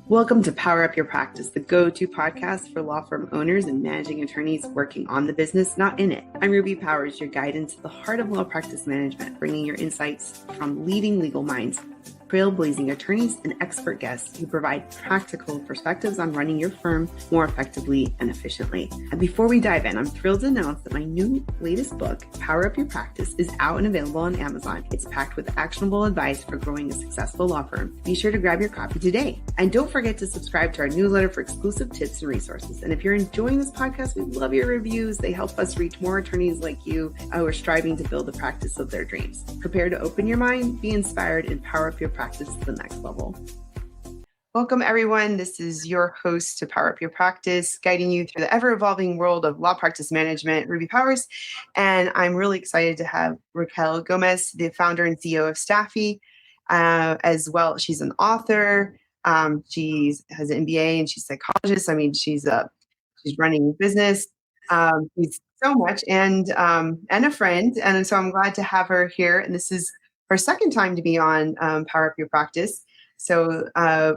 Welcome to Power Up Your Practice, the go-to podcast for law firm owners and managing attorneys working on the business, not in it. I'm Ruby Powers, your guide into the heart of law practice management, bringing your insights from leading legal minds, trailblazing attorneys, and expert guests who provide practical perspectives on running your firm more effectively and efficiently. And before we dive in, I'm thrilled to announce that my latest book, Power Up Your Practice, is out and available on Amazon. It's packed with actionable advice for growing a successful law firm. Be sure to grab your copy today. And don't forget to subscribe to our newsletter for exclusive tips and resources. And if you're enjoying this podcast, we love your reviews. They help us reach more attorneys like you who are striving to build the practice of their dreams. Prepare to open your mind, be inspired, and power up your practice to the next level. Welcome, everyone. This is your host to Power Up Your Practice, guiding you through the ever-evolving world of law practice management, Ruby Powers. And I'm really excited to have Raquel Gomes, the founder and CEO of Staffy, as well. She's an author. She has an MBA and she's a psychologist. I mean, she's running a business. She's so much and a friend. And so I'm glad to have her here. And this is her second time to be on Power Up Your Practice. So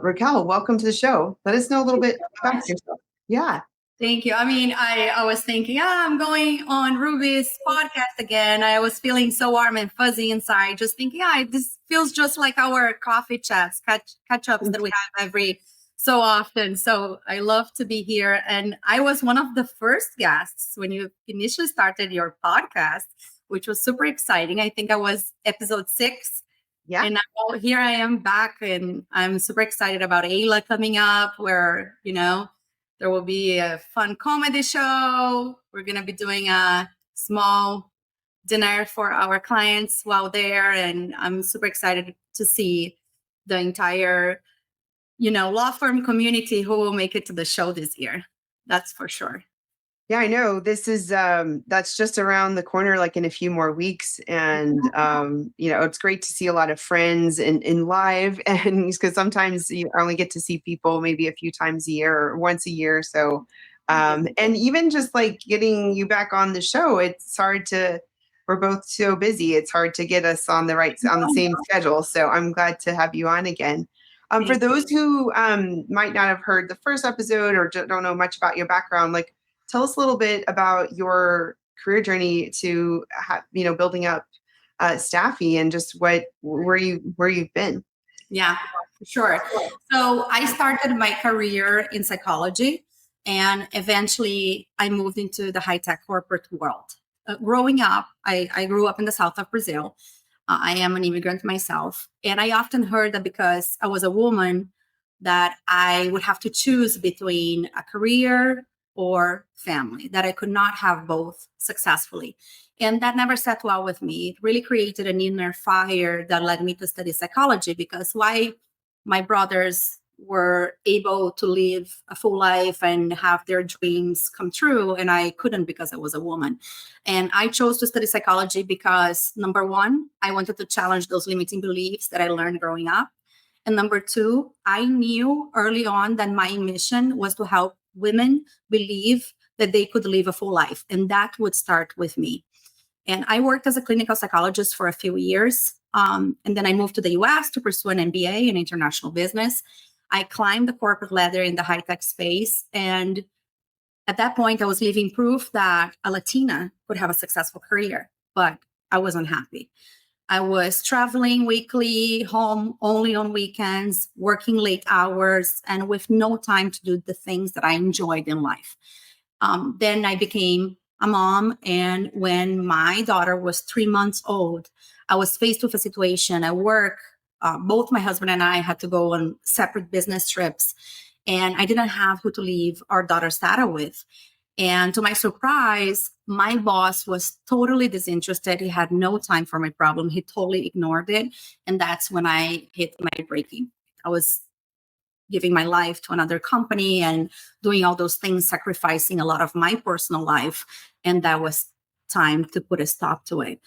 Raquel, welcome to the show. Let us know a little bit about yourself. Yeah. Thank you. I mean, I was thinking, I'm going on Ruby's podcast again. I was feeling so warm and fuzzy inside, just thinking, this feels just like our coffee chats, catch-ups that we have every so often. So I love to be here. And I was one of the first guests when you initially started your podcast, which was super exciting. I think I was episode 6. Yeah. And now here I am back, and I'm super excited about Ayla coming up, where, there will be a fun comedy show. We're going to be doing a small dinner for our clients while there. And I'm super excited to see the entire, law firm community who will make it to the show this year. That's for sure. Yeah, I know. This is, that's just around the corner, like in a few more weeks. And, it's great to see a lot of friends in live, and because sometimes you only get to see people maybe a few times a year or once a year. So, and even just like getting you back on the show, we're both so busy. It's hard to get us on the same schedule. So I'm glad to have you on again. For those who might not have heard the first episode or don't know much about your background, like, tell us a little bit about your career journey to, building up Staffy and just where you've been. Yeah, for sure. So I started my career in psychology, and eventually I moved into the high-tech corporate world. Growing up, I grew up in the south of Brazil. I am an immigrant myself. And I often heard that because I was a woman, that I would have to choose between a career or family, that I could not have both successfully. And that never sat well with me. It really created an inner fire that led me to study psychology, because why my brothers were able to live a full life and have their dreams come true, and I couldn't because I was a woman. And I chose to study psychology because, number one, I wanted to challenge those limiting beliefs that I learned growing up. And number two, I knew early on that my mission was to help women believe that they could live a full life. And that would start with me. And I worked as a clinical psychologist for a few years. And then I moved to the US to pursue an MBA in international business. I climbed the corporate ladder in the high-tech space. And at that point, I was living proof that a Latina could have a successful career, but I wasn't happy. I was traveling weekly, home only on weekends, working late hours, and with no time to do the things that I enjoyed in life. Then I became a mom, and when my daughter was 3 months old, I was faced with a situation at work. Both my husband and I had to go on separate business trips, and I didn't have who to leave our daughter's data with. And to my surprise, my boss was totally disinterested. He had no time for my problem. He totally ignored it. And that's when I hit my breaking. I was giving my life to another company and doing all those things, sacrificing a lot of my personal life. And that was time to put a stop to it.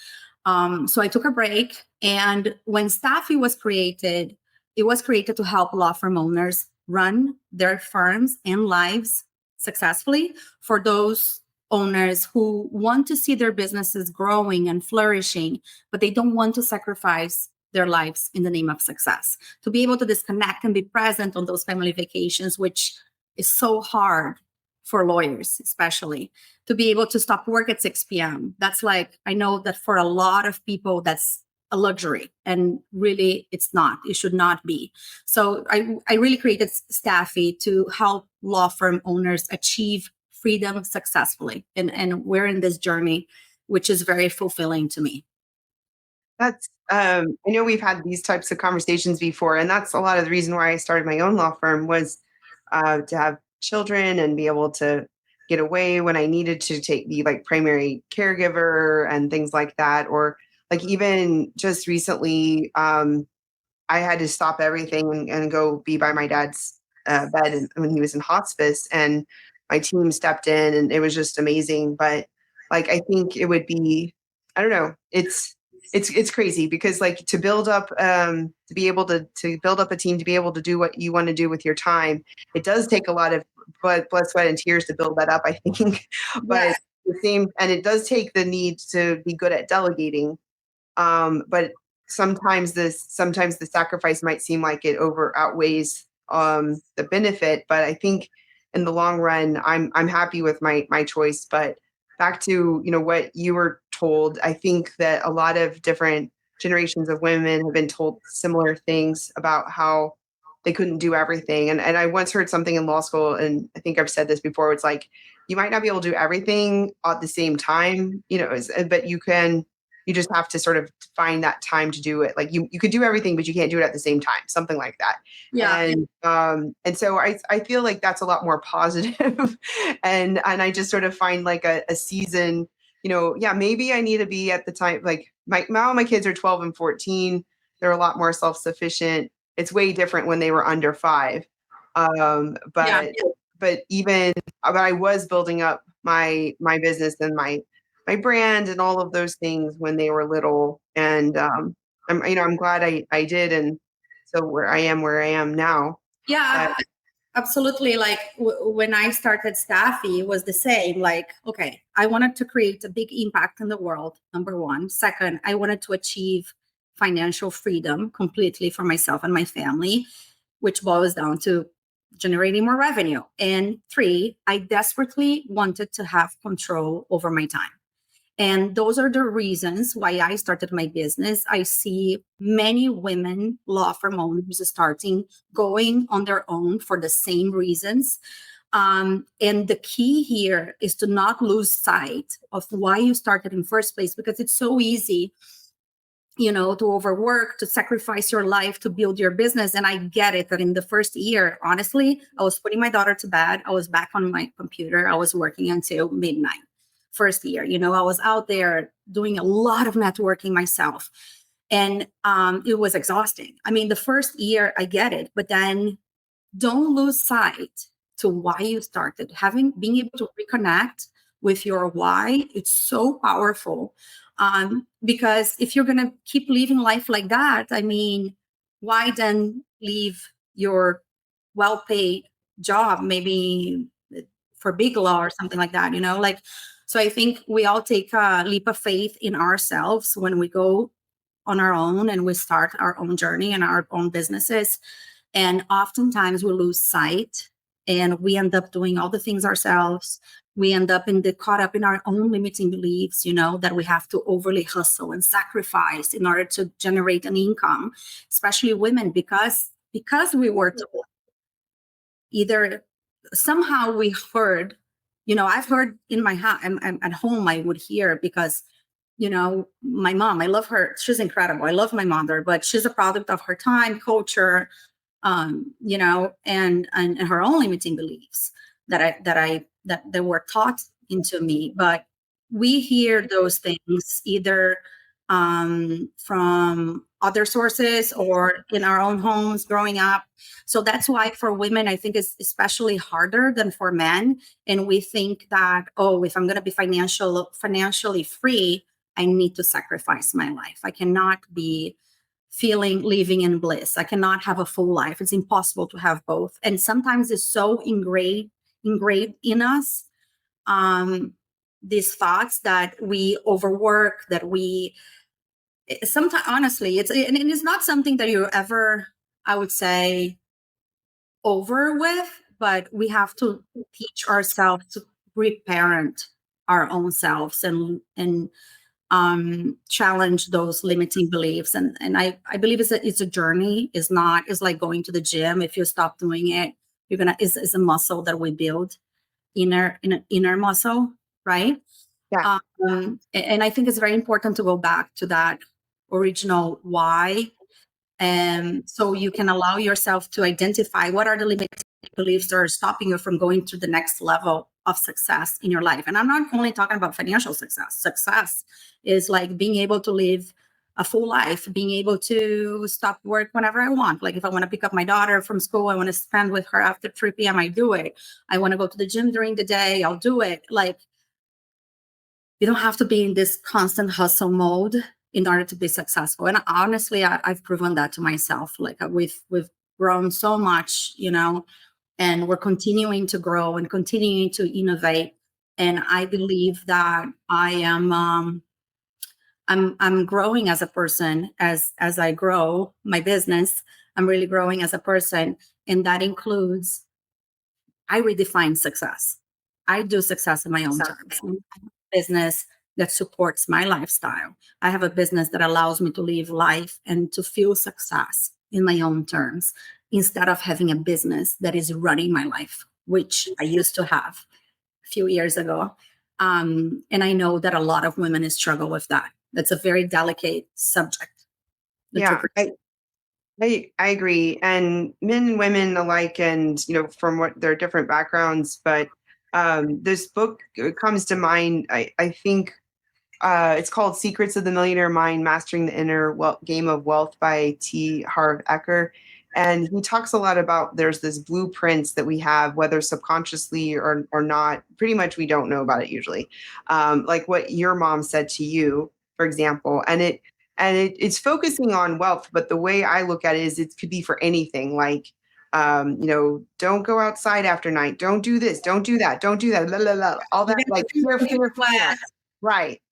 So I took a break. And when Staffy was created, it was created to help law firm owners run their firms and lives successfully, for those owners who want to see their businesses growing and flourishing, but they don't want to sacrifice their lives in the name of success, to be able to disconnect and be present on those family vacations, which is so hard for lawyers, especially to be able to stop work at 6 p.m. That's like, I know that for a lot of people, that's a luxury, and really it's not, it should not be. So I really created Staffy to help law firm owners achieve freedom successfully. And we're in this journey, which is very fulfilling to me. That's, I know we've had these types of conversations before, and that's a lot of the reason why I started my own law firm was to have children and be able to get away when I needed to be like primary caregiver and things like that. Or like even just recently, I had to stop everything and go be by my dad's bed when he was in hospice, and my team stepped in, and it was just amazing. But like, I think it would be, I don't know, it's crazy because like to build up, to be able to build up a team, to be able to do what you want to do with your time, it does take a lot of blood, sweat, and tears to build that up, I think. But the same, and it does take the need to be good at delegating. But sometimes the sacrifice might seem like it outweighs the benefit. But I think in the long run, I'm happy with my choice. But back to what you were told, I think that a lot of different generations of women have been told similar things about how they couldn't do everything. And I once heard something in law school, and I think I've said this before. It's like you might not be able to do everything at the same time, but you can. You just have to sort of find that time to do it. Like you could do everything, but you can't do it at the same time, something like that. Yeah. And so I feel like that's a lot more positive. and I just sort of find like a season, maybe I need to be at the time, like my kids are 12 and 14. They're a lot more self-sufficient. It's way different when they were under 5. But I was building up my business and my brand and all of those things when they were little. And I'm glad I did. And so where I am now. Yeah, absolutely. Like when I started Staffy, it was the same. Like, okay, I wanted to create a big impact in the world, number one. Second, I wanted to achieve financial freedom completely for myself and my family, which boils down to generating more revenue. And 3, I desperately wanted to have control over my time. And those are the reasons why I started my business. I see many women law firm owners going on their own for the same reasons. And the key here is to not lose sight of why you started in first place, because it's so easy, to overwork, to sacrifice your life to build your business. And I get it that in the first year, honestly, I was putting my daughter to bed. I was back on my computer. I was working until midnight. First year, I was out there doing a lot of networking myself, and it was exhausting. I mean, the first year, I get it, but then don't lose sight to why you started. Being able to reconnect with your why, it's so powerful. Because if you're gonna keep living life like that, I mean, why then leave your well-paid job, maybe for big law or something like that, like. So I think we all take a leap of faith in ourselves when we go on our own and we start our own journey and our own businesses. And oftentimes we lose sight and we end up doing all the things ourselves. We end up caught up in our own limiting beliefs, that we have to overly hustle and sacrifice in order to generate an income, especially women, because we were told either somehow we heard. I've heard in my house, I'm at home, I would hear because, my mom, I love her. She's incredible. I love my mother, but she's a product of her time, culture, and her own limiting beliefs that were taught into me. But we hear those things either from other sources or in our own homes growing up. So that's why for women, I think it's especially harder than for men. And we think that, if I'm going to be financially free, I need to sacrifice my life. I cannot be living in bliss. I cannot have a full life. It's impossible to have both. And sometimes it's so engraved in us, these thoughts that we overwork, that we sometimes, honestly, and it's not something that you're ever, I would say, over with, but we have to teach ourselves to reparent our own selves and challenge those limiting beliefs. And I believe it's a journey. It's like going to the gym. If you stop doing it, it's a muscle that we build, inner muscle, right? Yeah. And I think it's very important to go back to that original why. And so you can allow yourself to identify what are the limiting beliefs that are stopping you from going to the next level of success in your life. And I'm not only talking about financial success. Success is like being able to live a full life, being able to stop work whenever I want. Like if I want to pick up my daughter from school, I want to spend with her after 3 p.m., I do it. I want to go to the gym during the day, I'll do it. Like, you don't have to be in this constant hustle mode in order to be successful. And honestly, I've proven that to myself. Like we've grown so much, and we're continuing to grow and continuing to innovate. And I believe that I am I'm growing as a person as I grow my business. I'm really growing as a person, and that includes I redefine success. I do success in my own terms. I have a business that supports my lifestyle. I have a business that allows me to live life and to feel success in my own terms instead of having a business that is running my life, which I used to have a few years ago. And I know that a lot of women struggle with that. That's a very delicate subject. Yeah, I agree. And men and women alike, and, from what their different backgrounds, but this book comes to mind. I think it's called Secrets of the Millionaire Mind, Mastering the Inner Game of Wealth by T. Harv Eker. And he talks a lot about there's this blueprints that we have, whether subconsciously or not. Pretty much we don't know about it usually. Like what your mom said to you, for example. And it's focusing on wealth, but the way I look at it is it could be for anything. Like, don't go outside after night. Don't do this. Don't do that. Don't do that. La, la, la, all that, like fear. Right.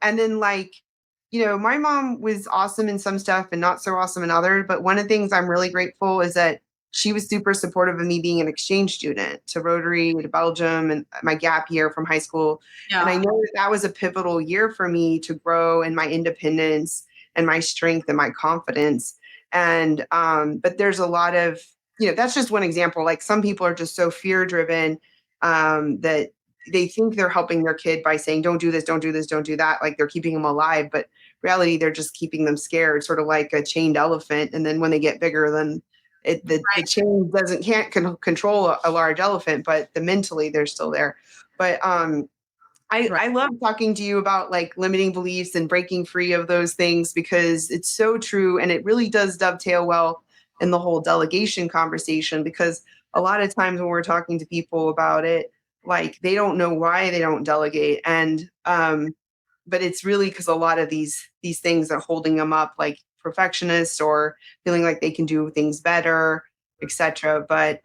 And then my mom was awesome in some stuff and not so awesome in others. But one of the things I'm really grateful is that she was super supportive of me being an exchange student to Rotary, to Belgium, and my gap year from high school. Yeah. And I know that was a pivotal year for me to grow in my independence and my strength and my confidence. And but there's a lot of, that's just one example. Like some people are just so fear driven that they think they're helping their kid by saying, don't do this, don't do this, don't do that. Like they're keeping them alive, but reality, they're just keeping them scared, sort of like a chained elephant. And then when they get bigger, then the chain can't control a large elephant, but mentally they're still there. But I love talking to you about like limiting beliefs and breaking free of those things, because it's so true. And it really does dovetail well in the whole delegation conversation, because a lot of times when we're talking to people about it, like they don't know why they don't delegate. And but it's really because a lot of these things are holding them up, like perfectionists or feeling like they can do things better, etc. But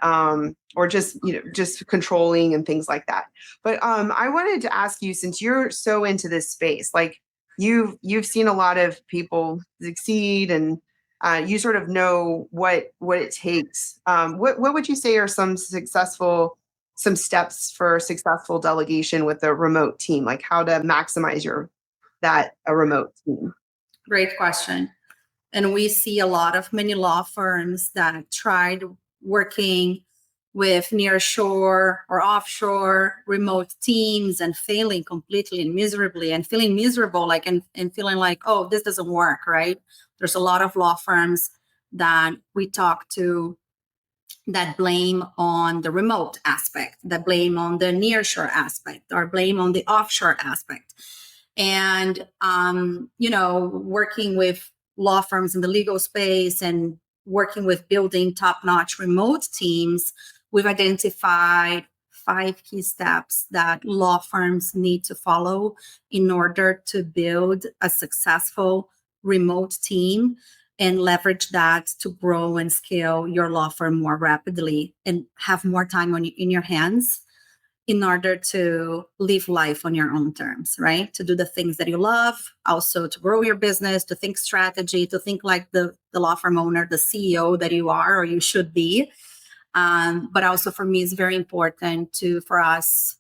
or just just controlling and things like that. But I wanted to ask you, since you're so into this space, like you've seen a lot of people succeed, and you sort of know what it takes. What would you say are some steps for successful delegation with a remote team, like how to maximize a remote team? Great question. And we see many law firms that tried working with nearshore or offshore remote teams and failing completely and miserably, and feeling miserable, like and feeling like, oh, this doesn't work, right? There's a lot of law firms that we talk to that blame on the remote aspect, that blame on the nearshore aspect, or blame on the offshore aspect. And working with law firms in the legal space and working with building top-notch remote teams, we've identified 5 key steps that law firms need to follow in order to build a successful remote team and leverage that to grow and scale your law firm more rapidly and have more time in your hands in order to live life on your own terms, right? To do the things that you love, also to grow your business, to think strategy, to think like the law firm owner, the CEO that you are or you should be. But also for me, it's very important for us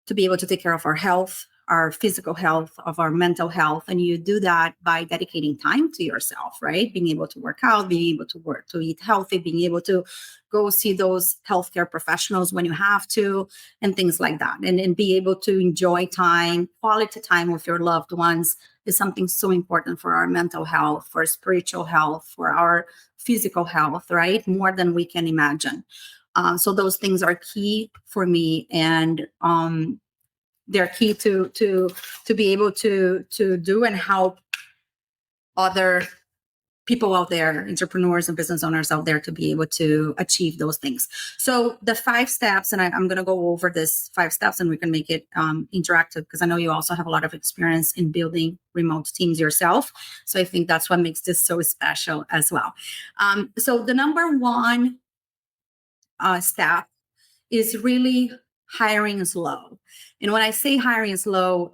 to be able to take care of our health, our physical health, of our mental health. And you do that by dedicating time to yourself, right? Being able to work out, being able to eat healthy, being able to go see those healthcare professionals when you have to, and things like that. And be able to enjoy time, quality time with your loved ones is something so important for our mental health, for spiritual health, for our physical health, right? More than we can imagine. So those things are key for me, and they're key to be able to do and help other people out there, entrepreneurs and business owners out there, to be able to achieve those things. So the 5 steps, and I'm going to go over this 5 steps, and we can make it interactive, because I know you also have a lot of experience in building remote teams yourself. So I think that's what makes this so special as well. So the number 1 step is really hiring slow. And when I say hiring slow,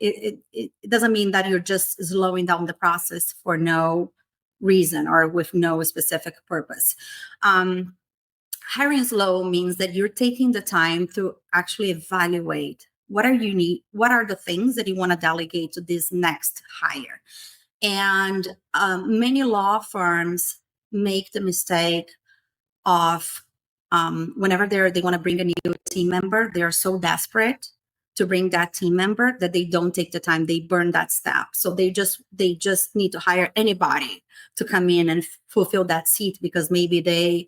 it doesn't mean that you're just slowing down the process for no reason or with no specific purpose. Hiring slow means that you're taking the time to actually evaluate what are the things that you want to delegate to this next hire. And many law firms make the mistake of whenever they want to bring a new team member, they are so desperate to bring that team member that they don't take the time. They burn that step. So they just need to hire anybody to come in and fulfill that seat, because maybe they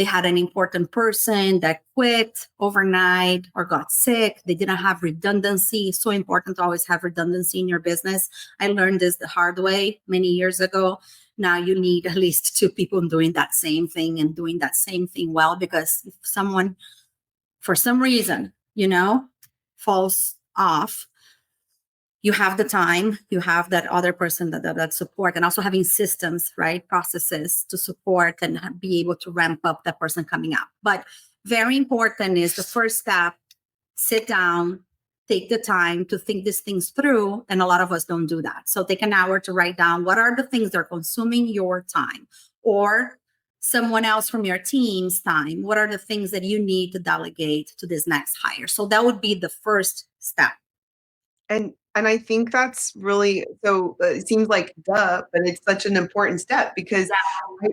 had an important person that quit overnight or got sick. They didn't have redundancy. It's so important to always have redundancy in your business. I learned this the hard way many years ago. Now you need at least 2 people doing that same thing and doing that same thing well, because if someone, for some reason, falls off, you have the time, you have that other person that support, and also having systems, right? Processes to support and be able to ramp up that person coming up. But very important is the first step: sit down, take the time to think these things through. And a lot of us don't do that. So take an hour to write down what are the things that are consuming your time, or someone else from your team's time. What are the things that you need to delegate to this next hire? So that would be the first step. And I think that's really, so it seems like duh, but it's such an important step, because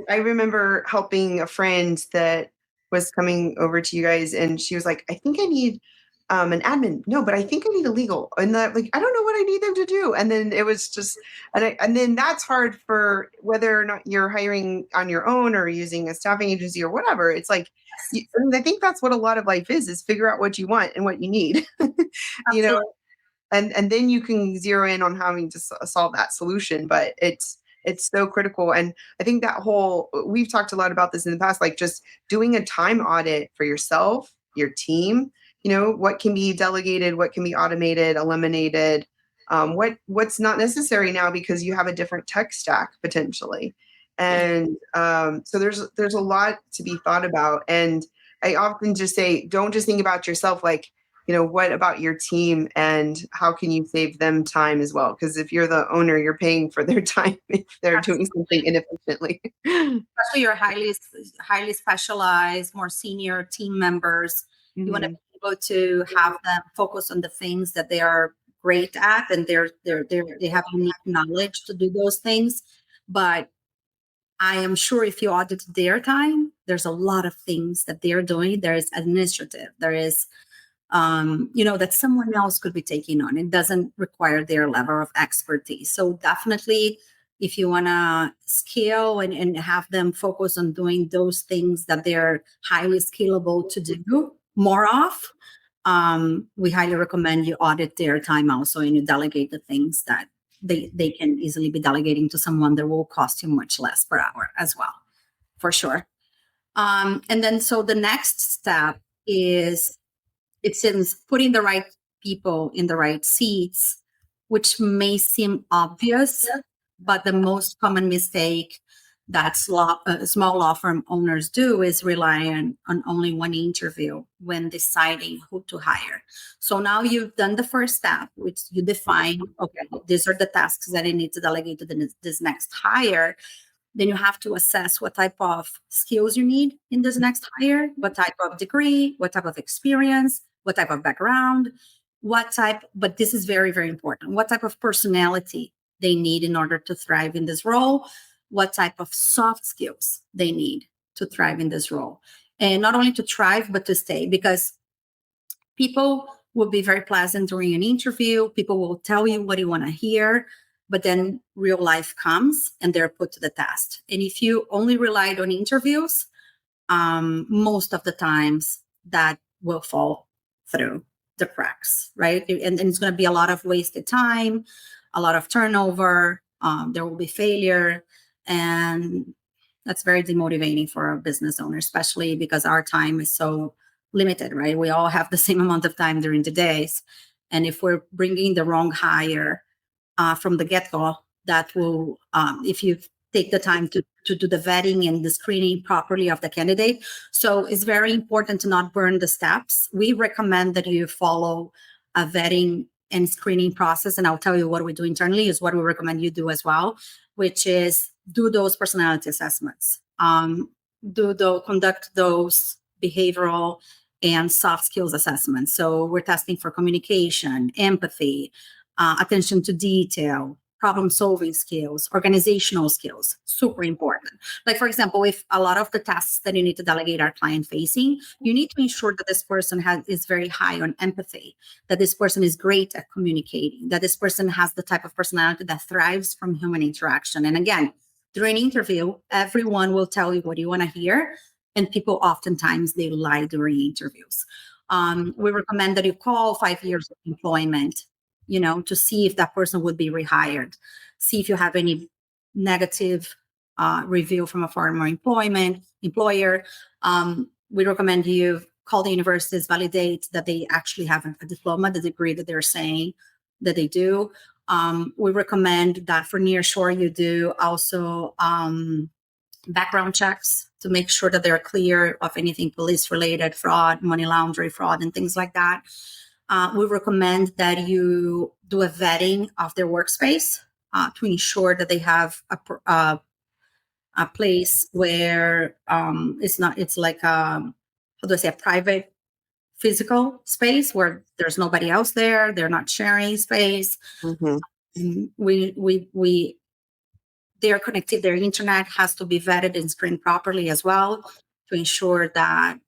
I remember helping a friend that was coming over to you guys, and she was like, I think I need an admin. No, but I think I need a legal. And that, like, I don't know what I need them to do. And then it was just, and then that's hard for whether or not you're hiring on your own or using a staffing agency or whatever. It's like, I think that's what a lot of life is figure out what you want and what you need, and then you can zero in on having to solve that solution. But it's so critical. And I think that we've talked a lot about this in the past, like just doing a time audit for yourself, your team, what can be delegated, what can be automated, eliminated, what's not necessary now because you have a different tech stack potentially. And so there's a lot to be thought about. And I often just say, don't just think about yourself, like, what about your team and how can you save them time as well? Because if you're the owner, you're paying for their time if they're doing something inefficiently. Especially your highly specialized, more senior team members. Mm-hmm. You want to be able to have them focus on the things that they are great at, and they have unique knowledge to do those things. But I am sure if you audit their time, there's a lot of things that they're doing. There is administrative. There is that someone else could be taking on. It doesn't require their level of expertise. So definitely, if you want to scale and have them focus on doing those things that they're highly scalable to do more of, we highly recommend you audit their time also, and you delegate the things that they can easily be delegating to someone that will cost you much less per hour as well, for sure. And then, so the next step is, it seems, putting the right people in the right seats, which may seem obvious, but the most common mistake that small law firm owners do is rely on only one interview when deciding who to hire. So now you've done the first step, which you define, okay, these are the tasks that I need to delegate to this next hire. Then you have to assess what type of skills you need in this next hire, what type of degree, what type of experience, what type of background, but this is very, very important, what type of personality they need in order to thrive in this role, what type of soft skills they need to thrive in this role. And not only to thrive, but to stay, because people will be very pleasant during an interview. People will tell you what you want to hear, but then real life comes and they're put to the test. And if you only relied on interviews, most of the times that will fall through the cracks, right? And it's going to be a lot of wasted time, a lot of turnover. There will be failure, and that's very demotivating for a business owner, especially because our time is so limited, right? We all have the same amount of time during the days, and if we're bringing the wrong hire from the get-go, that will, if you take the time to do the vetting and the screening properly of the candidate. So it's very important to not burn the steps. We recommend that you follow a vetting and screening process. And I'll tell you what we do internally is what we recommend you do as well, which is do those personality assessments, conduct those behavioral and soft skills assessments. So we're testing for communication, empathy, attention to detail, problem solving skills, organizational skills, super important. Like, for example, if a lot of the tasks that you need to delegate are client facing, you need to ensure that this person is very high on empathy, that this person is great at communicating, that this person has the type of personality that thrives from human interaction. And again, during an interview, everyone will tell you what you want to hear. And people oftentimes they lie during interviews. We recommend that you call 5 years of employment, to see if that person would be rehired. See if you have any negative review from a former employer. We recommend you call the universities, validate that they actually have a diploma, the degree that they're saying that they do. We recommend that for nearshore, you do also background checks to make sure that they're clear of anything police-related, fraud, money laundering, fraud, and things like that. We recommend that you do a vetting of their workspace to ensure that they have a place where it's like how do I say, a private physical space where there's nobody else there. They're not sharing space. We their connectivity, their internet has to be vetted and screened properly as well to ensure that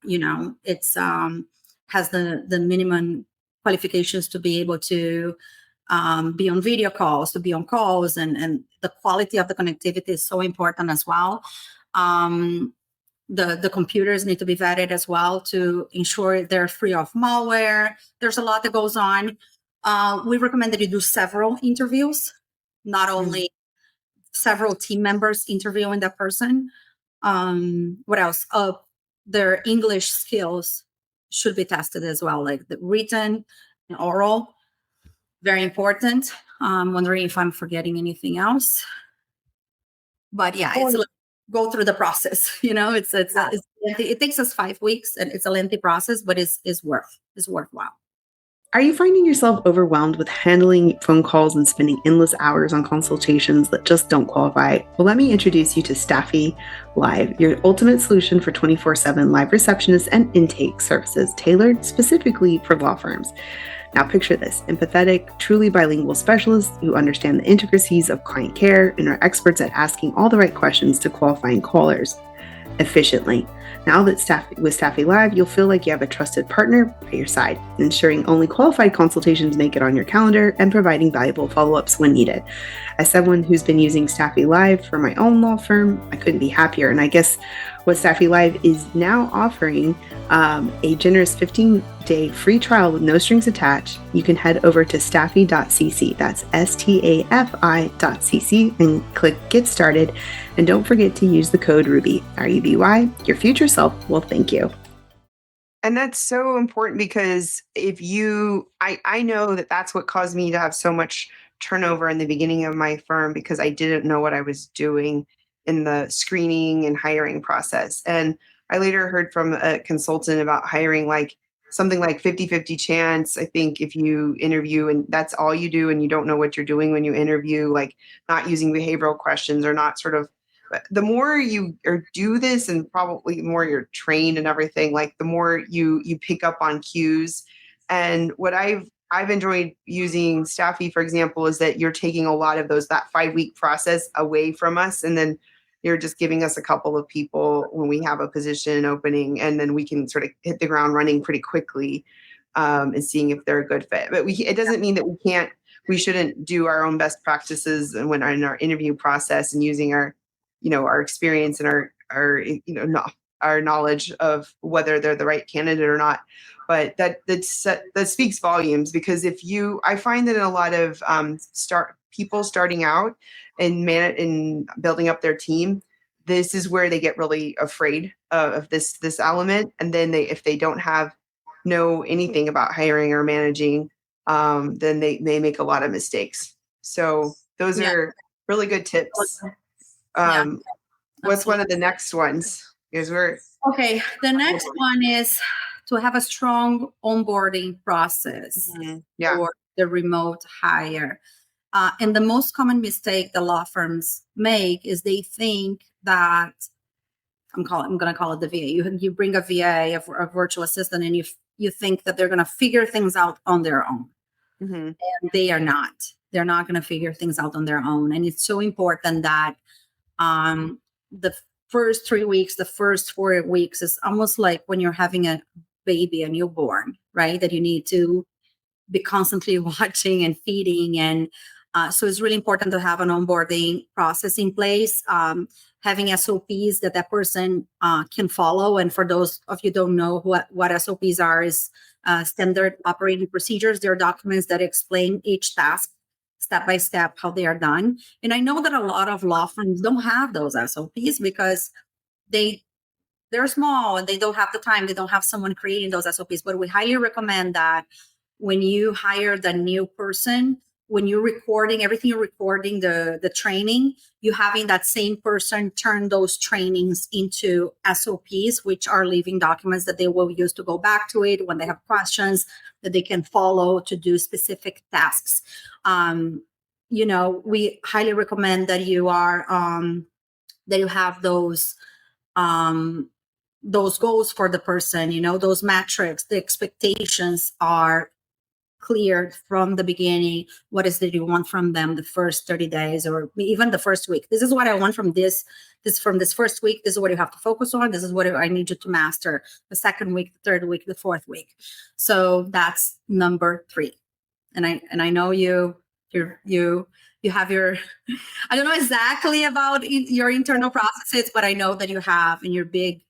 it's has the minimum qualifications to be able to be on video calls, to be on calls, and the quality of the connectivity is so important as well. The computers need to be vetted as well to ensure they're free of malware. There's a lot that goes on. We recommend that you do several interviews, not only several team members interviewing that person. What else? Their English skills should be tested as well, like the written and oral. Very important. I'm wondering if I'm forgetting anything else. But yeah, go through the process. It takes us 5 weeks, and it's a lengthy process, but it's worthwhile. Are you finding yourself overwhelmed with handling phone calls and spending endless hours on consultations that just don't qualify? Well, let me introduce you to Staffy Live, your ultimate solution for 24/7 live receptionist and intake services tailored specifically for law firms. Now picture this: empathetic, truly bilingual specialists who understand the intricacies of client care and are experts at asking all the right questions to qualifying callers efficiently. Now that with Staffy Live, you'll feel like you have a trusted partner by your side, ensuring only qualified consultations make it on your calendar and providing valuable follow-ups when needed. As someone who's been using Staffy Live for my own law firm, I couldn't be happier. And I guess what Staffy Live is now offering a generous 15-day free trial with no strings attached. You can head over to staffy.cc. That's stafi.cc and click Get Started. And don't forget to use the code RUBY, RUBY. Your future self will thank you. And that's so important because I know that that's what caused me to have so much turnover in the beginning of my firm, because I didn't know what I was doing. in the screening and hiring process. And I later heard from a consultant about hiring like something like 50-50 chance. I think if you interview and that's all you do and you don't know what you're doing when you interview, like not using behavioral questions or not sort of, the more you do this and probably the more you're trained and everything, like the more you pick up on cues. And what I've enjoyed using Staffy, for example, is that you're taking a lot of that 5-week process away from us. And then you're just giving us a couple of people when we have a position opening, and then we can sort of hit the ground running pretty quickly, and seeing if they're a good fit. But it doesn't mean that we shouldn't do our own best practices when in our interview process and using our, our experience and our knowledge of whether they're the right candidate or not. But that speaks volumes, because I find that in a lot of people starting out and building up their team, this is where they get really afraid of this element. And then if they don't know anything about hiring or managing, then they make a lot of mistakes. So those are really good tips. What's one of the next ones? Okay, the next one is to have a strong onboarding process for the remote hire. And the most common mistake the law firms make is they think that I'm going to call it the VA. You bring a VA, a virtual assistant, and you think that they're going to figure things out on their own. Mm-hmm. And they are not. They're not going to figure things out on their own. And it's so important that the first 3 weeks, the first 4 weeks is almost like when you're having a baby, a newborn, right? That you need to be constantly watching and feeding. And so it's really important to have an onboarding process in place, having SOPs that person can follow. And for those of you who don't know what SOPs are, is standard operating procedures. They're documents that explain each task step by step, how they are done. And I know that a lot of law firms don't have those SOPs because they're small and they don't have the time. They don't have someone creating those SOPs. But we highly recommend that when you hire the new person, when you're recording everything, you're recording the training, you having that same person turn those trainings into SOPs, which are living documents that they will use to go back to it when they have questions that they can follow to do specific tasks. We highly recommend that you have those goals for the person, those metrics, the expectations are cleared from the beginning. What is it you want from them the first 30 days or even the first week? This is what I want from this first week. This is what you have to focus on. This is what I need you to master the second week, the third week, the fourth week. So that's number 3. And I know you have your, I don't know exactly about your internal processes, but I know that you have in your big,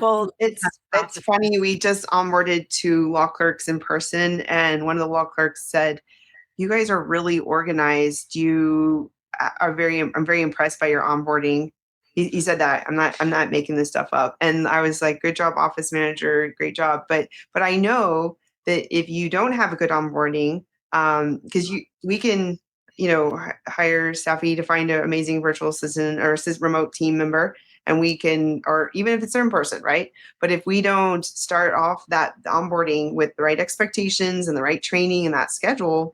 well, it's funny. We just onboarded 2 law clerks in person, and one of the law clerks said, "You guys are really organized. I'm very impressed by your onboarding." He said that. I'm not making this stuff up. And I was like, "Good job, office manager. Great job." But I know that if you don't have a good onboarding, because we can, hire Staffy to find an amazing virtual assistant or remote team member. And we can, or even if it's in person, right? But if we don't start off that onboarding with the right expectations and the right training and that schedule,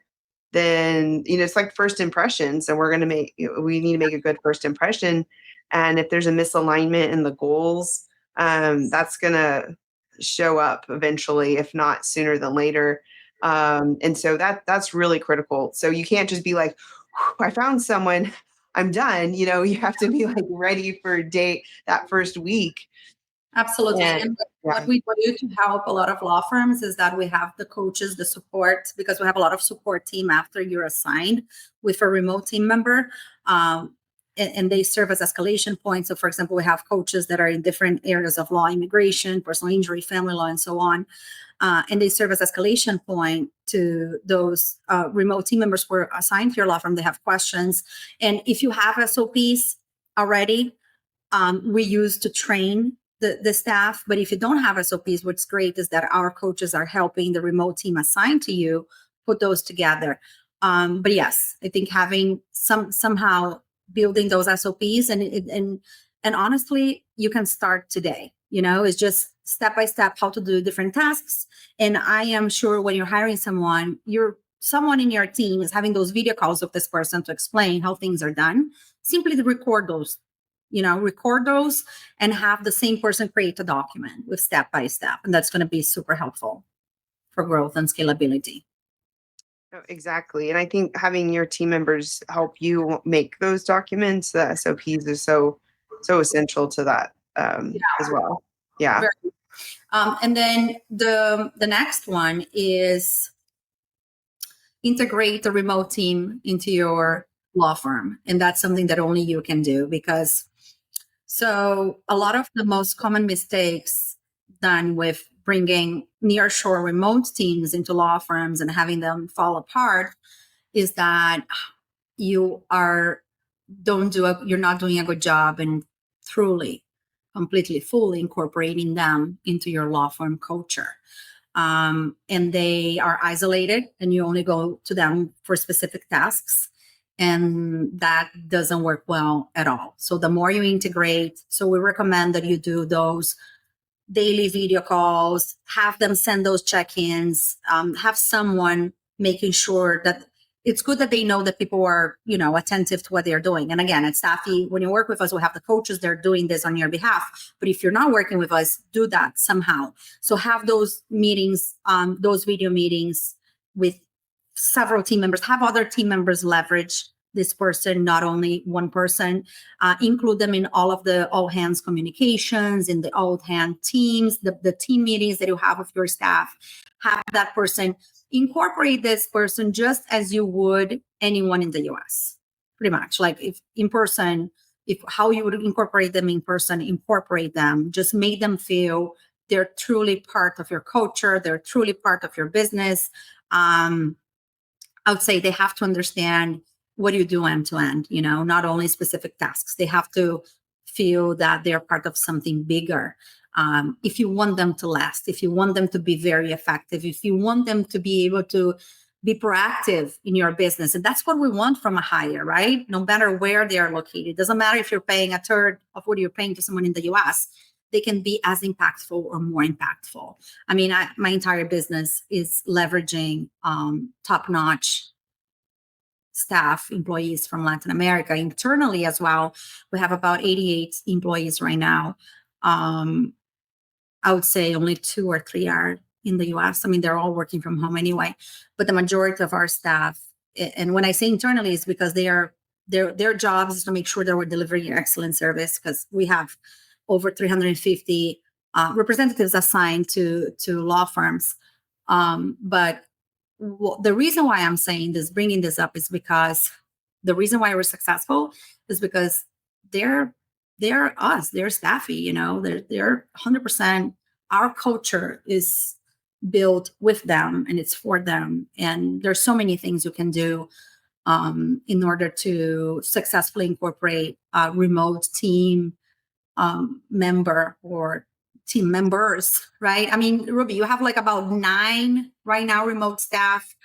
then, it's like first impressions. And we need to make a good first impression. And if there's a misalignment in the goals, that's going to show up eventually, if not sooner than later. And so that's really critical. So you can't just be like, I found someone, I'm done. You have to be like ready for that first week. Absolutely. And what we do to help a lot of law firms is that we have the coaches, the support, because we have a lot of support team after you're assigned with a remote team member. And they serve as escalation points. So, for example, we have coaches that are in different areas of law, immigration, personal injury, family law, and so on. And they serve as escalation point to those remote team members who are assigned to your law firm. They have questions. And if you have SOPs already, we use to train the staff. But if you don't have SOPs, what's great is that our coaches are helping the remote team assigned to you put those together. But yes, I think having somehow building those SOPs. And honestly, you can start today. It's just step by step how to do different tasks. And I am sure when you're hiring someone in your team is having those video calls with this person to explain how things are done. Simply record those, and have the same person create a document with step by step. And that's going to be super helpful for growth and scalability. Oh, exactly. And I think having your team members help you make those documents, the SOPs, is so essential to that as well. Yeah. And then the next one is integrate the remote team into your law firm. And that's something that only you can do, because so a lot of the most common mistakes done with bringing nearshore remote teams into law firms and having them fall apart is that you're not doing a good job in completely fully incorporating them into your law firm culture. And they are isolated and you only go to them for specific tasks. And that doesn't work well at all. So the more you integrate, so we recommend that you do those daily video calls, have them send those check-ins, have someone making sure that it's good that they know that people are, attentive to what they're doing. And again, at Staffy, when you work with us, we have the coaches, they're doing this on your behalf. But if you're not working with us, do that somehow. So have those meetings, those video meetings with several team members, have other team members leverage this person, not only one person, include them in all of the all hands communications, in the all hand teams, the team meetings that you have with your staff. Have that person, incorporate this person just as you would anyone in the US, pretty much. Like if in person, how you would incorporate them in person, incorporate them, just make them feel they're truly part of your culture, they're truly part of your business. I would say they have to understand what you do end to end, not only specific tasks. They have to feel that they're part of something bigger. If you want them to last, if you want them to be very effective, if you want them to be able to be proactive in your business. And that's what we want from a hire, right? No matter where they are located. It doesn't matter if you're paying a third of what you're paying to someone in the US. They can be as impactful or more impactful. I mean, my entire business is leveraging top-notch staff, employees from Latin America. Internally as well, we have about 88 employees right now. I would say only 2 or 3 are in the US. I mean, they're all working from home anyway. But the majority of our staff, and when I say internally, is because their jobs is to make sure that we're delivering excellent service, because we have over 350 representatives assigned to law firms. But the reason why I'm saying this, bringing this up, is because the reason why we're successful is because they're us, they're Staffy, they're 100%. Our culture is built with them and it's for them. And there's so many things you can do in order to successfully incorporate a remote team member or team members, right? I mean, Ruby, you have like about 9 right now remote staff.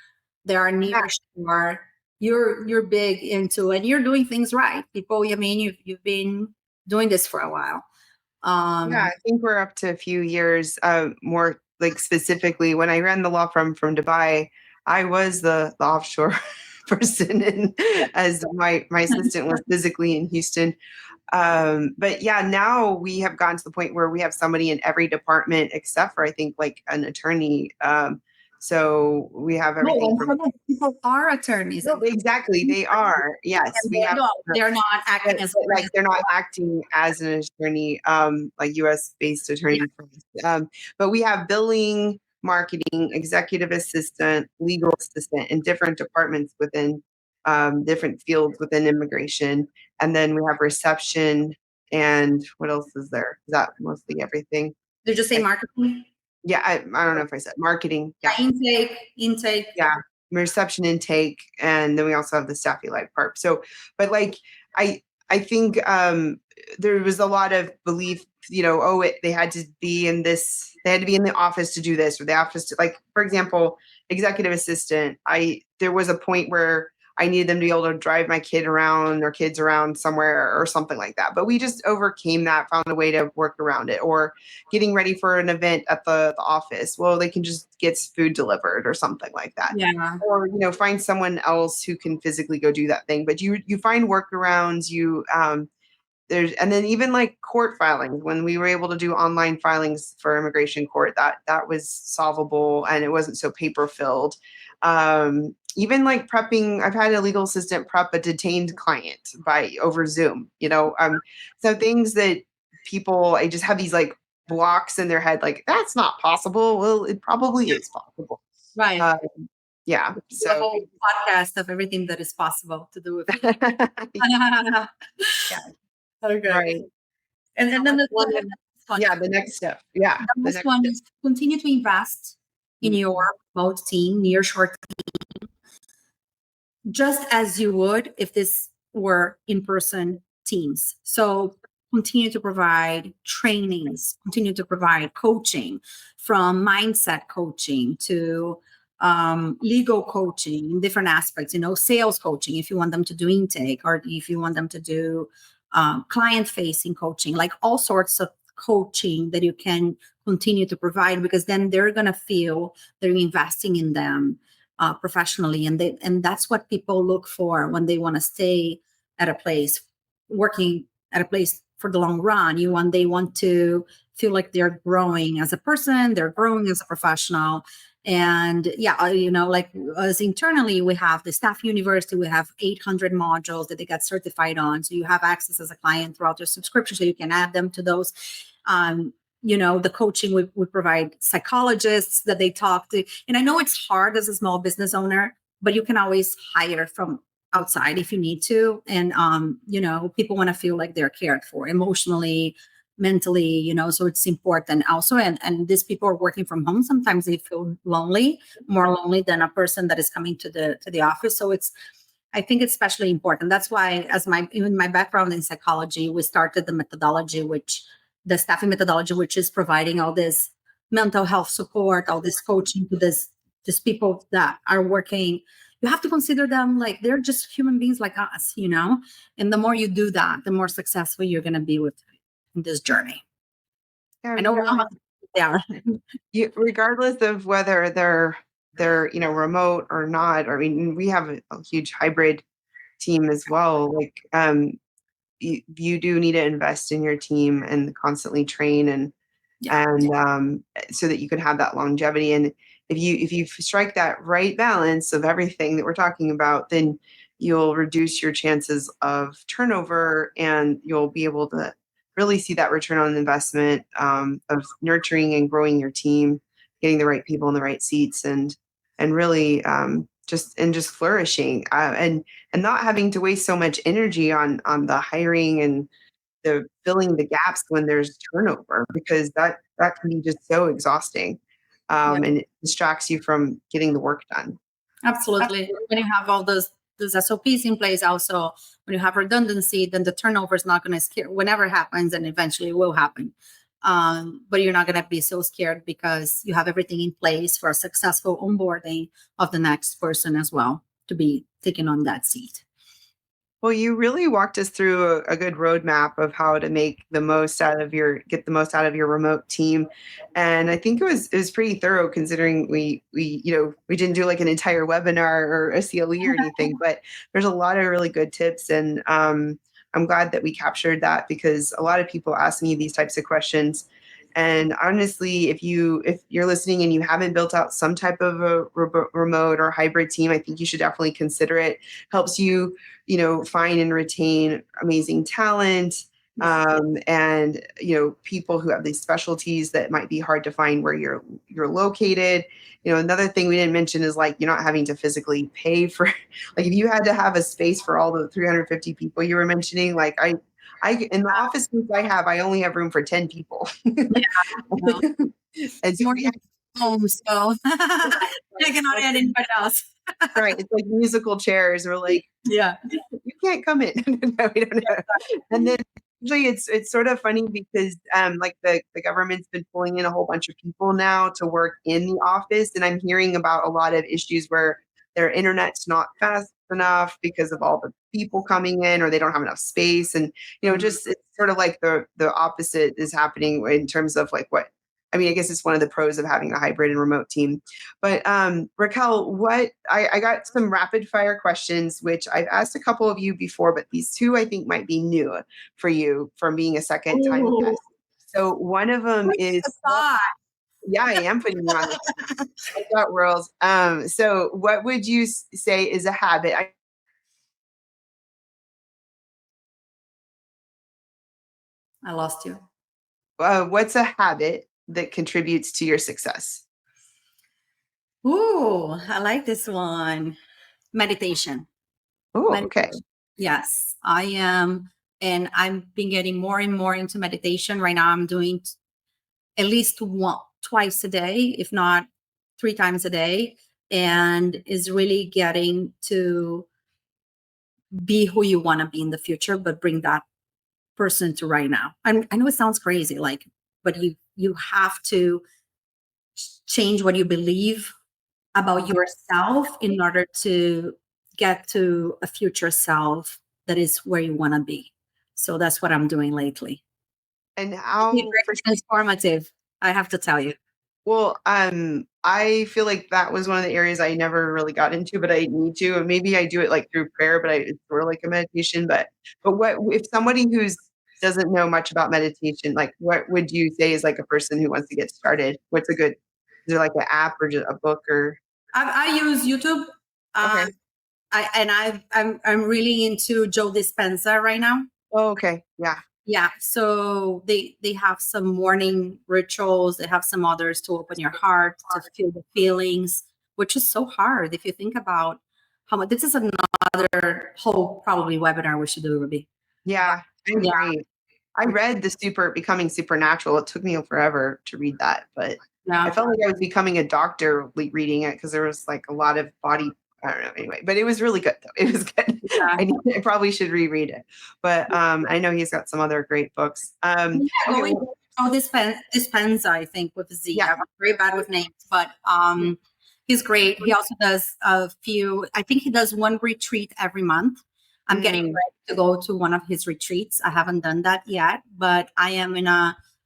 There are near shore. You're big into, and you're doing things right. People, I mean, you've been doing this for a while. Yeah, I think we're up to a few years. More like specifically, when I ran the law firm from Dubai, I was the offshore person, and as my assistant was physically in Houston. But yeah, now we have gotten to the point where we have somebody in every department except for, I think, like an attorney. So we have everything. People are attorneys. No, exactly, they are. Yes, they're not acting as they're not acting as an attorney, like U.S. based attorney. Yeah. But we have billing, marketing, executive assistant, legal assistant in different departments within different fields within immigration. And then we have reception, and what else is there? Is that mostly everything? Did you say marketing? Yeah, I don't know if I said marketing. Yeah, intake. Yeah, reception, intake, and then we also have the Staffy Live part. So, but like I think there was a lot of belief, they had to be in this, they had to be in the office to do this, or the office to, like, for example, executive assistant. There was a point where I needed them to be able to drive my kid around or kids around somewhere or something like that. But we just overcame that, found a way to work around it. Or getting ready for an event at the office. Well, they can just get food delivered or something like that. Yeah. Or, find someone else who can physically go do that thing. But you find workarounds, and then even like court filings, when we were able to do online filings for immigration court, that was solvable and it wasn't so paper filled. Even like prepping, I've had a legal assistant prep a detained client over Zoom, so things that I just have these like blocks in their head, like that's not possible. Well, it probably is possible. Right. Yeah. So the whole podcast of everything that is possible to do with it. Yeah. Okay. Right. And then the next step. Yeah. The next one is continue to invest in your remote team, nearshore team, just as you would if this were in-person teams. So continue to provide trainings, continue to provide coaching, from mindset coaching to legal coaching in different aspects, sales coaching, if you want them to do intake, or if you want them to do client facing coaching, like all sorts of coaching that you can continue to provide, because then they're going to feel they're investing in them professionally. And that's what people look for when they want to stay at a place, working at a place for the long run. They want to feel like they're growing as a person, they're growing as a professional. And like us internally, we have the staff university, we have 800 modules that they got certified on. So you have access as a client throughout your subscription, so you can add them to those. The coaching, we provide psychologists that they talk to. And I know it's hard as a small business owner, but you can always hire from outside if you need to. And, people want to feel like they're cared for emotionally, mentally, so it's important also. And these people are working from home. Sometimes they feel lonely, more lonely than a person that is coming to the office. So I think it's especially important. That's why, even my background in psychology, we started the staffing methodology, which is providing all this mental health support, all this coaching to these people that are working. You have to consider them like they're just human beings like us, and the more you do that, the more successful you're going to be with this journey. Yeah, I know they are. Regardless of whether they're remote or not. I mean, we have a huge hybrid team as well. Like you do need to invest in your team and constantly train and so that you can have that longevity. And if you strike that right balance of everything that we're talking about, then you'll reduce your chances of turnover, and you'll be able to really see that return on investment of nurturing and growing your team, getting the right people in the right seats, and really just flourishing and not having to waste so much energy on the hiring and the filling the gaps when there's turnover, because that can be just so exhausting and it distracts you from getting the work done. Absolutely. When you have all those SOPs in place, also when you have redundancy, then the turnover is not going to scare whenever it happens, and eventually it will happen. But you're not going to be so scared because you have everything in place for a successful onboarding of the next person as well to be taken on that seat. Well, you really walked us through a good roadmap of how to get the most out of your remote team. And I think it was pretty thorough, considering we didn't do like an entire webinar or a CLE or anything, but there's a lot of really good tips. And I'm glad that we captured that, because a lot of people ask me these types of questions. And honestly, if you're listening and you haven't built out some type of a remote or hybrid team, I think you should definitely consider it. Helps you, find and retain amazing talent, and people who have these specialties that might be hard to find where you're located. Another thing we didn't mention is like you're not having to physically pay for, like if you had to have a space for all the 350 people you were mentioning, like I in the office space I only have room for 10 people. Well, and so more home, so I cannot add anybody else. Right. It's like musical chairs. We're like, yeah, you can't come in. No, we don't know. And then usually it's sort of funny because like the government's been pulling in a whole bunch of people now to work in the office. And I'm hearing about a lot of issues where their internet's not fast enough because of all the people coming in, or they don't have enough space. And, just it's sort of like the opposite is happening in terms of like I guess it's one of the pros of having a hybrid and remote team. But Raquel, I got some rapid fire questions, which I've asked a couple of you before, but these two I think might be new for you from being a second time guest. So one of them is, yeah, I am putting you on the spot, world. So what would you say is a habit? I lost you. What's a habit that contributes to your success? Ooh, I like this one. Meditation. Oh, okay. Yes, I am. And I've been getting more and more into meditation. Right now, I'm doing at least twice a day, if not 3 times a day. And is really getting to be who you want to be in the future, but bring that person to right now. I know it sounds crazy, but you have to change what you believe about yourself in order to get to a future self that is where you want to be. So that's what I'm doing lately. And how transformative, I have to tell you. Well, I feel like that was one of the areas I never really got into, but I need to. And maybe I do it like through prayer, but it's sort of like a meditation. But what if somebody doesn't know much about meditation, like what would you say is like a person who wants to get started? Is there like an app or just a book or? I use YouTube. Okay. I'm really into Joe Dispenza right now. Oh, okay. Yeah. Yeah. So they have some morning rituals. They have some others to open your heart, to feel the feelings, which is so hard if you think about how much. This is another whole probably webinar we should do, Ruby. Yeah, I agree. I read Becoming Supernatural. It took me forever to read that, but I felt like I was becoming a doctor reading it because there was like a lot of body. I don't know. Anyway, but it was really good though. It was good. Yeah. I probably should reread it, but I know he's got some other great books. Dispenza, I think, with Z. Yeah. I'm very bad with names, but he's great. He also does a few. I think he does one retreat every month. I'm getting ready to go to one of his retreats. I haven't done that yet, but I am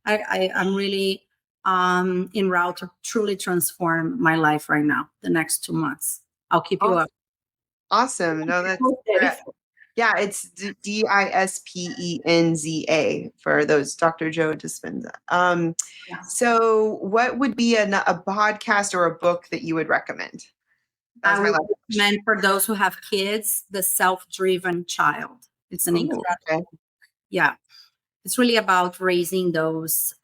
I'm really en route to truly transform my life right now. The next 2 months. I'll keep you up. Awesome. No, that's yeah, it's Dispenza for those Dr. Joe Dispenza. So what would be a podcast or a book that you would recommend? I would recommend for those who have kids, The Self-Driven Child. It's an incredible. Yeah. It's really about raising those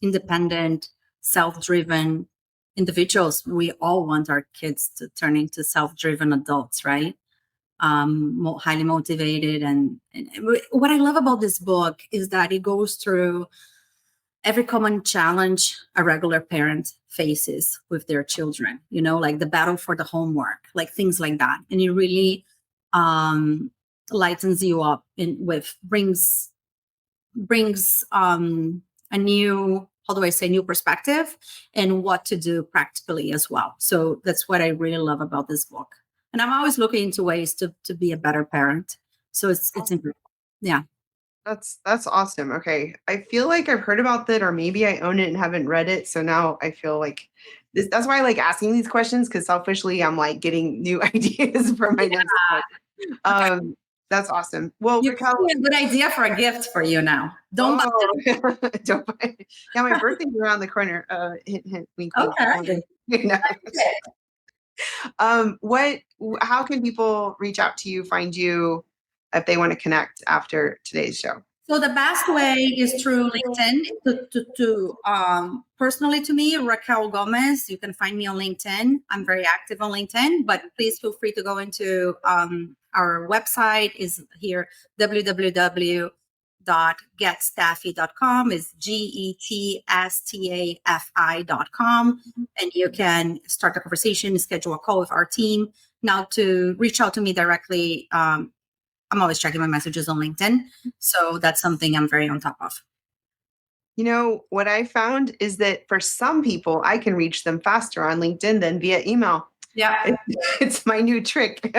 independent, self-driven individuals. We all want our kids to turn into self-driven adults, right? Highly motivated. And what I love about this book is that it goes through every common challenge a regular parent faces with their children, like the battle for the homework, like things like that. And it really lightens you up brings a new, new perspective and what to do practically as well. So that's what I really love about this book. And I'm always looking into ways to be a better parent. So it's important. Yeah. That's awesome. Okay. I feel like I've heard about that, or maybe I own it and haven't read it. So now I feel like that's why I like asking these questions, because selfishly I'm like getting new ideas for my next book. That's awesome. Well, Raquel, a good idea for a gift for you now. Don't buy it. Don't buy it. Yeah, my birthday's around the corner. Hint, hint, wink, wink. Okay. How can people reach out to you, find you, if they want to connect after today's show? So the best way is through LinkedIn. Personally to me, Raquel Gomes. You can find me on LinkedIn. I'm very active on LinkedIn, but please feel free to go into our website is here, www.getstaffy.com is GETSTAFI.com. And you can start a conversation, schedule a call with our team. Now to reach out to me directly, I'm always checking my messages on LinkedIn. So that's something I'm very on top of. What I found is that for some people, I can reach them faster on LinkedIn than via email. Yeah. It's my new trick,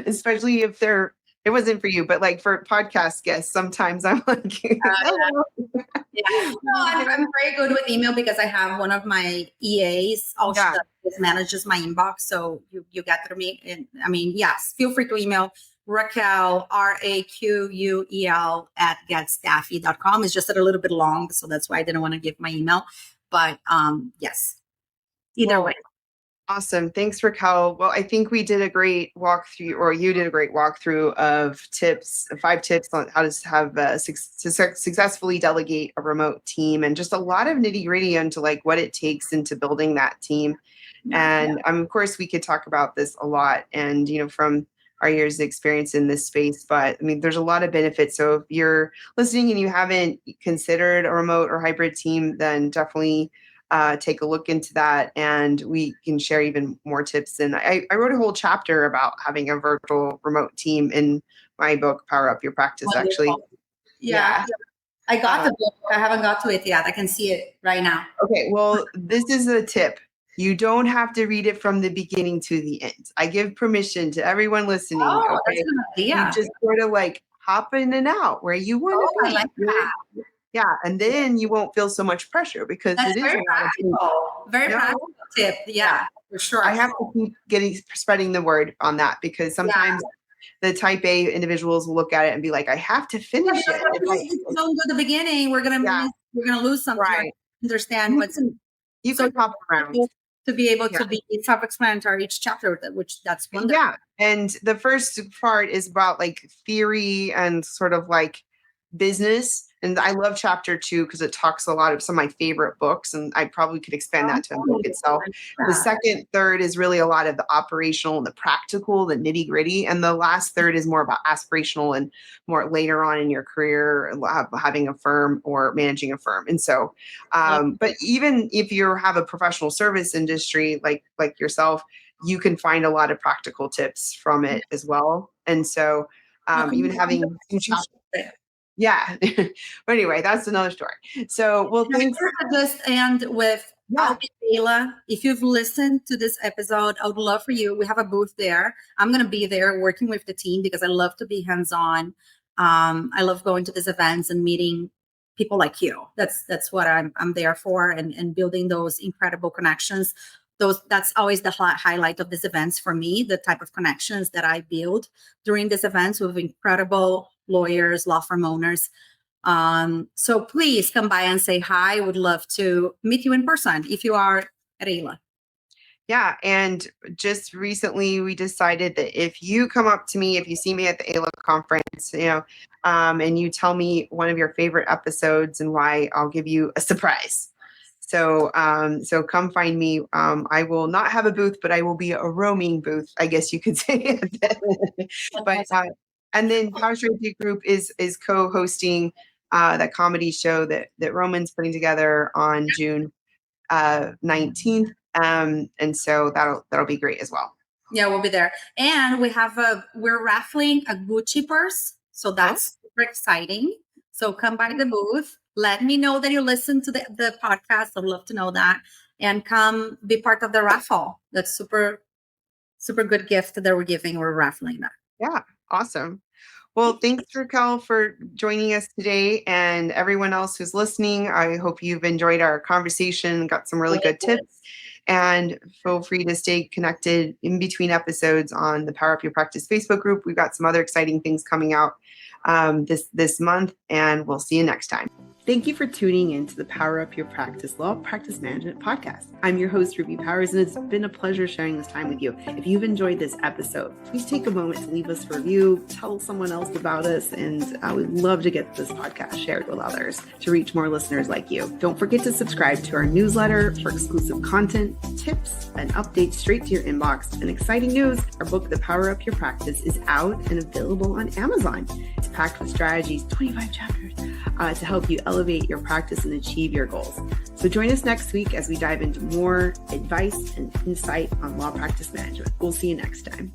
especially if it wasn't for you, but like for podcast guests, sometimes I'm like, hello. Yeah. No, I'm very good with email because I have one of my EAs also that manages my inbox. So you get through me. And I mean, yes, feel free to email Raquel, RAQUEL @getstaffy.com. It's just a little bit long. So that's why I didn't want to give my email. But yes, either way. Awesome. Thanks, Raquel. Well, I think we did a great walkthrough, or you did a great walkthrough of 5 tips on how to have successfully delegate a remote team, and just a lot of nitty gritty into like what it takes into building that team. And of course, we could talk about this a lot, and from our years of experience in this space. But I mean, there's a lot of benefits. So if you're listening and you haven't considered a remote or hybrid team, then definitely take a look into that, and we can share even more tips. And I wrote a whole chapter about having a virtual remote team in my book, Power Up Your Practice, actually. Yeah. I got the book. I haven't got to it yet. I can see it right now. Okay. Well, this is a tip. You don't have to read it from the beginning to the end. I give permission to everyone listening. Oh, okay? that's an idea. You just sort of like hop in and out where you want to be. I like that. Yeah, and then you won't feel so much pressure because That's it is very practical. Very practical tip. Yeah, for sure. I have to keep spreading the word on that, because sometimes the type A individuals will look at it and be like, I have to finish it. If you don't go to the beginning, we're gonna lose something. Right. Understand you can hop around to be able to be self-explanatory each chapter, which that's wonderful. Yeah, and the first part is about like theory and sort of like business. And I love chapter 2 because it talks a lot of some of my favorite books, and I probably could expand that to a book itself. The second third is really a lot of the operational and the practical, the nitty gritty. And the last third is more about aspirational and more later on in your career, having a firm or managing a firm. And so, but even if you have a professional service industry like yourself, you can find a lot of practical tips from it as well. And so even having yeah. But anyway, that's another story. So, well, thanks. Just end with I'll be Ayla. If you've listened to this episode, I would love for you. We have a booth there. I'm going to be there working with the team because I love to be hands-on. I love going to these events and meeting people like you. That's what I'm there for, and building those incredible connections. That's always the highlight of these events for me, the type of connections that I build during these events with incredible lawyers, law firm owners. So please come by and say hi. I would love to meet you in person if you are at Ayla. Yeah. And just recently we decided that if you come up to me, if you see me at the Ayla conference, and you tell me one of your favorite episodes and why, I'll give you a surprise. So come find me. I will not have a booth, but I will be a roaming booth, I guess you could say. But and then Power Strategy Group is co-hosting that comedy show that Roman's putting together on June 19th. And so that'll be great as well. Yeah, we'll be there. And we're raffling a Gucci purse. So that's super exciting. So come by the booth. Let me know that you listen to the podcast. I'd love to know that. And come be part of the raffle. That's super, super good gift that we're giving. We're raffling that. Yeah. Awesome. Well, thanks, Raquel, for joining us today, and everyone else who's listening. I hope you've enjoyed our conversation, got some really good tips, and feel free to stay connected in between episodes on the Power Up Your Practice Facebook group. We've got some other exciting things coming out this month, and we'll see you next time. Thank you for tuning in to the Power Up Your Practice Law Practice Management Podcast. I'm your host, Ruby Powers, and it's been a pleasure sharing this time with you. If you've enjoyed this episode, please take a moment to leave us a review, tell someone else about us, and I would love to get this podcast shared with others to reach more listeners like you. Don't forget to subscribe to our newsletter for exclusive content, tips, and updates straight to your inbox. And exciting news, our book, The Power Up Your Practice, is out and available on Amazon. It's packed with strategies, 25 chapters, to help you elevate your practice and achieve your goals. So join us next week as we dive into more advice and insight on law practice management. We'll see you next time.